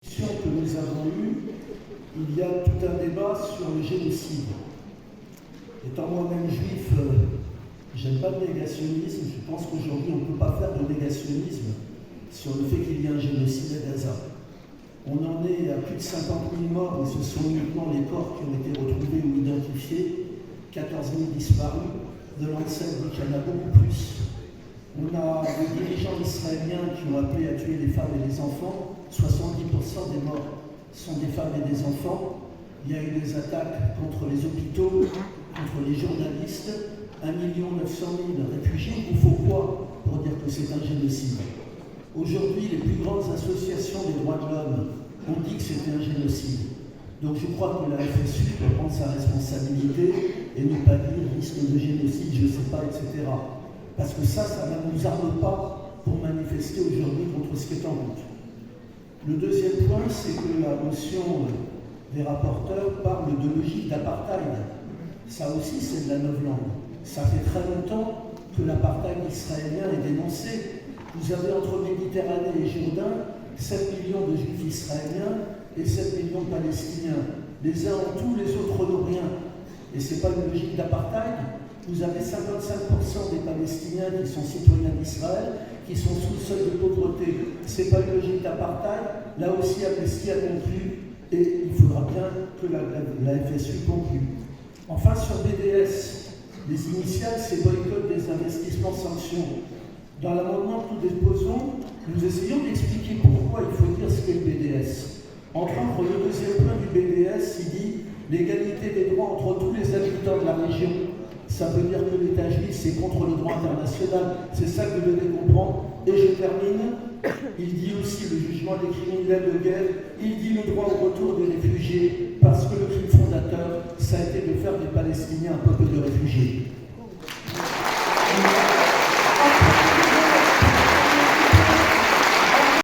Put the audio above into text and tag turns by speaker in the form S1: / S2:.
S1: Que nous avons eue, il y a tout un débat sur le génocide. Étant moi-même juif, j'aime pas le négationnisme. Je pense qu'aujourd'hui on ne peut pas faire de négationnisme sur le fait qu'il y ait un génocide à Gaza. On en est à plus de 50 000 morts, et ce sont uniquement les corps qui ont été retrouvés ou identifiés, 14 000 disparus, de l'ANSES dit qu'il y en a beaucoup plus. On a des dirigeants israéliens qui ont appelé à tuer les femmes et les enfants. 70% des morts sont des femmes et des enfants. Il y a eu des attaques contre les hôpitaux, contre les journalistes. 1 900 000 réfugiés. Il faut quoi pour dire que c'est un génocide? Aujourd'hui, les plus grandes associations des droits de l'homme ont dit que c'était un génocide. Donc je crois que la FSU doit prendre sa responsabilité et ne pas dire risque de génocide, je ne sais pas, etc. Parce que ça ne nous arme pas pour manifester aujourd'hui contre ce qui est en route. Le deuxième point, c'est que la motion des rapporteurs parle de logique d'apartheid. Ça aussi, c'est de la novlangue. Ça fait très longtemps que l'apartheid israélien est dénoncé. Vous avez entre Méditerranée et Jourdain 7 millions de juifs israéliens et 7 millions de Palestiniens. Les uns ont tout, les autres n'ont rien. Et ce n'est pas une logique d'apartheid. Vous avez 55% des Palestiniens qui sont citoyens d'Israël, qui sont sous le seuil de pauvreté. Ce n'est pas une logique d'apartheid. Là aussi, Amnesty a conclu, et il faudra bien que la FSU conclue. Enfin, sur BDS, les initiales, c'est boycott des investissements sanctions. Dans l'amendement que nous déposons, nous essayons d'expliquer pourquoi il faut dire ce qu'est le BDS. Entre autres, le deuxième point du BDS, il dit l'égalité des droits entre tous les habitants de la région. Ça veut dire que l'État juif, c'est contre le droit international. C'est ça que vous devez comprendre. Et je termine. Il dit aussi le jugement des criminels de guerre. Il dit le droit au retour des réfugiés. Parce que le crime fondateur, ça a été de faire des Palestiniens un peuple de réfugiés.